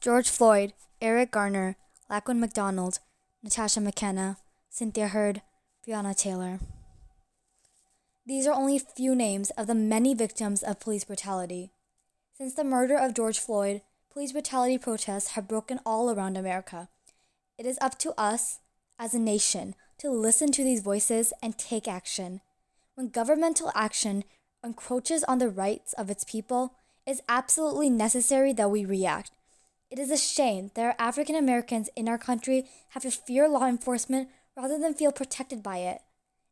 George Floyd, Eric Garner, Laquan McDonald, Natasha McKenna, Cynthia Hurd, Breonna Taylor. These are only a few names of the many victims of police brutality. Since the murder of George Floyd, police brutality protests have broken all around America. It is up to us, as a nation, to listen to these voices and take action. When governmental action encroaches on the rights of its people, it is absolutely necessary that we react. It is a shame that our African Americans in our country have to fear law enforcement rather than feel protected by it.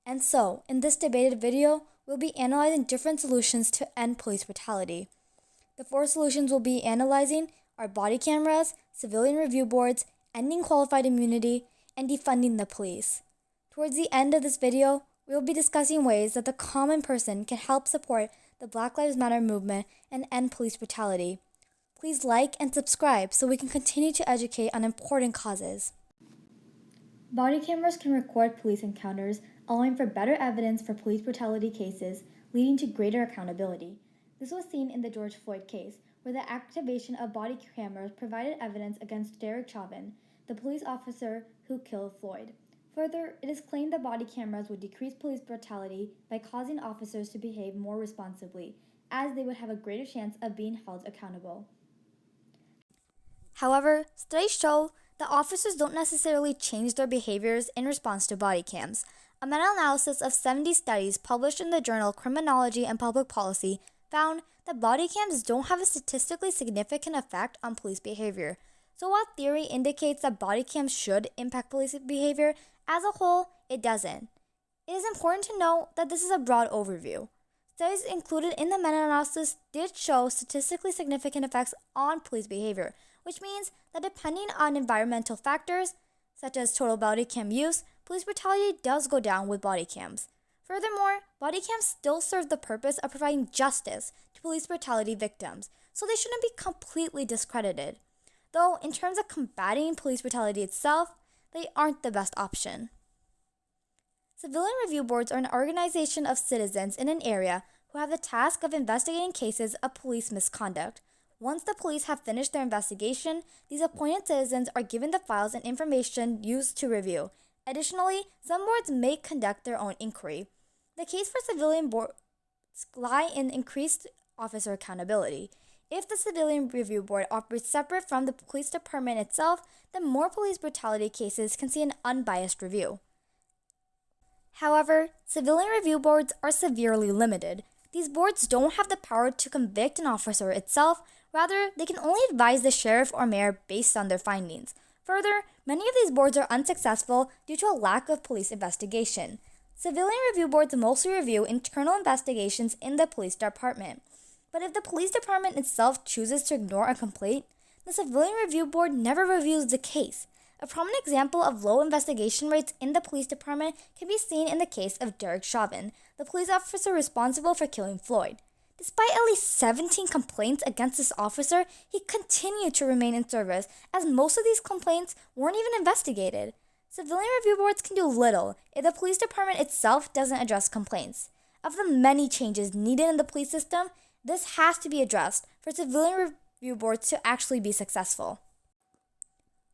And so, in this debated video, we'll be analyzing different solutions to end police brutality. The 4 solutions we'll be analyzing are body cameras, civilian review boards, ending qualified immunity, and defunding the police. Towards the end of this video, we will be discussing ways that the common person can help support the Black Lives Matter movement and end police brutality. Please like and subscribe so we can continue to educate on important causes. Body cameras can record police encounters, allowing for better evidence for police brutality cases, leading to greater accountability. This was seen in the George Floyd case, where the activation of body cameras provided evidence against Derek Chauvin, the police officer who killed Floyd. Further, it is claimed that body cameras would decrease police brutality by causing officers to behave more responsibly, as they would have a greater chance of being held accountable. However, studies show that officers don't necessarily change their behaviors in response to body cams. A meta-analysis of 70 studies published in the journal Criminology and Public Policy found that body cams don't have a statistically significant effect on police behavior. So while theory indicates that body cams should impact police behavior, as a whole, it doesn't. It is important to note that this is a broad overview. Studies included in the meta-analysis did show statistically significant effects on police behavior, which means that depending on environmental factors, such as total body cam use, police brutality does go down with body cams. Furthermore, body cams still serve the purpose of providing justice to police brutality victims, so they shouldn't be completely discredited. Though, in terms of combating police brutality itself, they aren't the best option. Civilian review boards are an organization of citizens in an area who have the task of investigating cases of police misconduct. Once the police have finished their investigation, these appointed citizens are given the files and information used to review. Additionally, some boards may conduct their own inquiry. The case for civilian boards lie in increased officer accountability. If the Civilian Review Board operates separate from the police department itself, then more police brutality cases can see an unbiased review. However, civilian review boards are severely limited. These boards don't have the power to convict an officer itself. Rather, they can only advise the sheriff or mayor based on their findings. Further, many of these boards are unsuccessful due to a lack of police investigation. Civilian review boards mostly review internal investigations in the police department. But if the police department itself chooses to ignore a complaint, the Civilian Review Board never reviews the case. A prominent example of low investigation rates in the police department can be seen in the case of Derek Chauvin, the police officer responsible for killing Floyd. Despite at least 17 complaints against this officer, he continued to remain in service, as most of these complaints weren't even investigated. Civilian review boards can do little if the police department itself doesn't address complaints. Of the many changes needed in the police system, this has to be addressed for civilian review boards to actually be successful.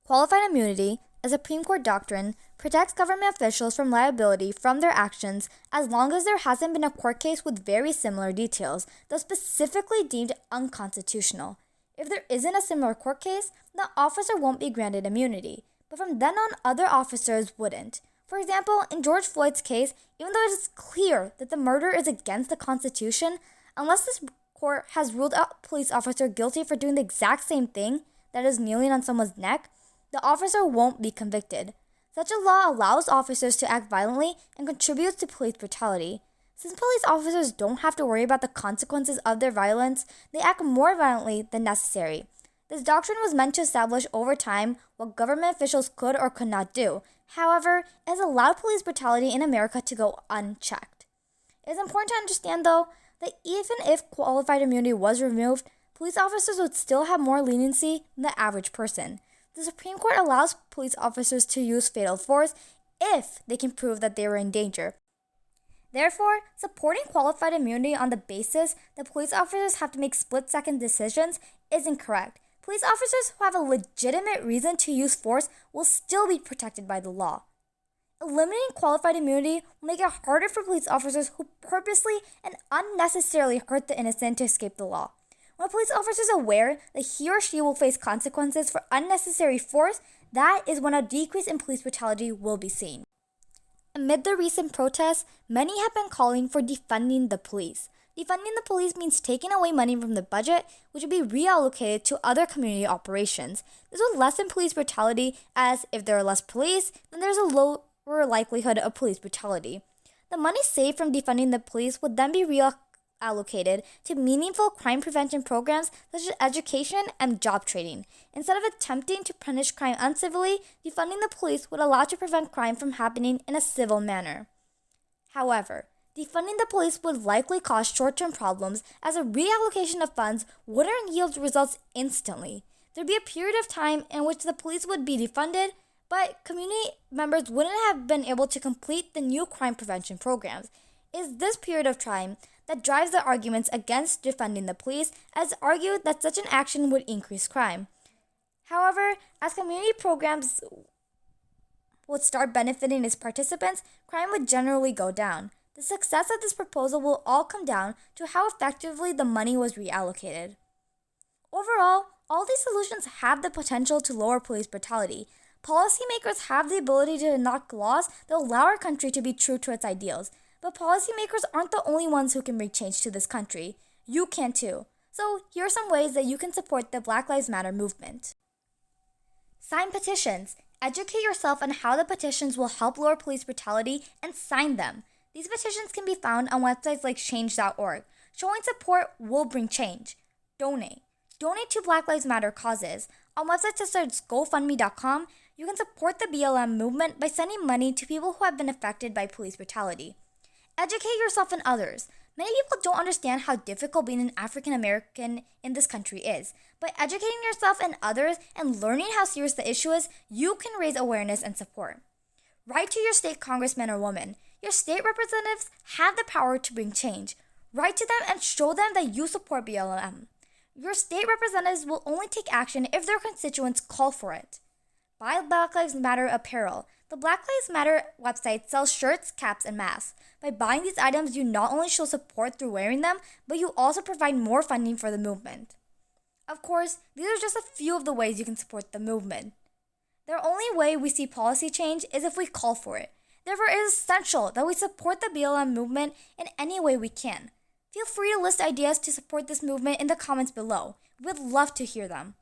Qualified immunity, a Supreme Court doctrine, protects government officials from liability from their actions as long as there hasn't been a court case with very similar details, though specifically deemed unconstitutional. If there isn't a similar court case, the officer won't be granted immunity, but from then on, other officers wouldn't. For example, in George Floyd's case, even though it is clear that the murder is against the Constitution, unless this court has ruled a police officer guilty for doing the exact same thing, that is kneeling on someone's neck, the officer won't be convicted. Such a law allows officers to act violently and contributes to police brutality. Since police officers don't have to worry about the consequences of their violence, they act more violently than necessary. This doctrine was meant to establish over time what government officials could or could not do. However, it has allowed police brutality in America to go unchecked. It is important to understand, though, that even if qualified immunity was removed, police officers would still have more leniency than the average person. The Supreme Court allows police officers to use fatal force if they can prove that they were in danger. Therefore, supporting qualified immunity on the basis that police officers have to make split-second decisions is incorrect. police officers who have a legitimate reason to use force will still be protected by the law. Eliminating qualified immunity will make it harder for police officers who purposely and unnecessarily hurt the innocent to escape the law. When a police officer is aware that he or she will face consequences for unnecessary force, that is when a decrease in police brutality will be seen. Amid the recent protests, many have been calling for defunding the police. Defunding the police means taking away money from the budget, which would be reallocated to other community operations. This would lessen police brutality, as if there are less police, then there's a lower likelihood of police brutality. The money saved from defunding the police would then be reallocated to meaningful crime prevention programs such as education and job training. Instead of attempting to punish crime uncivilly, defunding the police would allow to prevent crime from happening in a civil manner. However, defunding the police would likely cause short-term problems, as a reallocation of funds wouldn't yield results instantly. There'd be a period of time in which the police would be defunded, but community members wouldn't have been able to complete the new crime prevention programs. It is this period of time that drives the arguments against defunding the police, as argued that such an action would increase crime. However, as community programs would start benefiting its participants, crime would generally go down. The success of this proposal will all come down to how effectively the money was reallocated. Overall, all these solutions have the potential to lower police brutality. Policymakers have the ability to enact laws that allow our country to be true to its ideals. But policymakers aren't the only ones who can bring change to this country. You can too. So here are some ways that you can support the Black Lives Matter movement. Sign petitions. Educate yourself on how the petitions will help lower police brutality and sign them. These petitions can be found on websites like change.org. Showing support will bring change. Donate. Donate to Black Lives Matter causes. On websites such as GoFundMe.com, you can support the BLM movement by sending money to people who have been affected by police brutality. Educate yourself and others. Many people don't understand how difficult being an African American in this country is. By educating yourself and others and learning how serious the issue is, you can raise awareness and support. Write to your state congressman or woman. Your state representatives have the power to bring change. Write to them and show them that you support BLM. Your state representatives will only take action if their constituents call for it. Buy Black Lives Matter apparel. The Black Lives Matter website sells shirts, caps, and masks. By buying these items, you not only show support through wearing them, but you also provide more funding for the movement. Of course, these are just a few of the ways you can support the movement. The only way we see policy change is if we call for it. Therefore, it is essential that we support the BLM movement in any way we can. Feel free to list ideas to support this movement in the comments below. We'd love to hear them.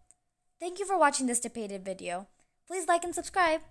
Thank you for watching this debated video. Please like and subscribe.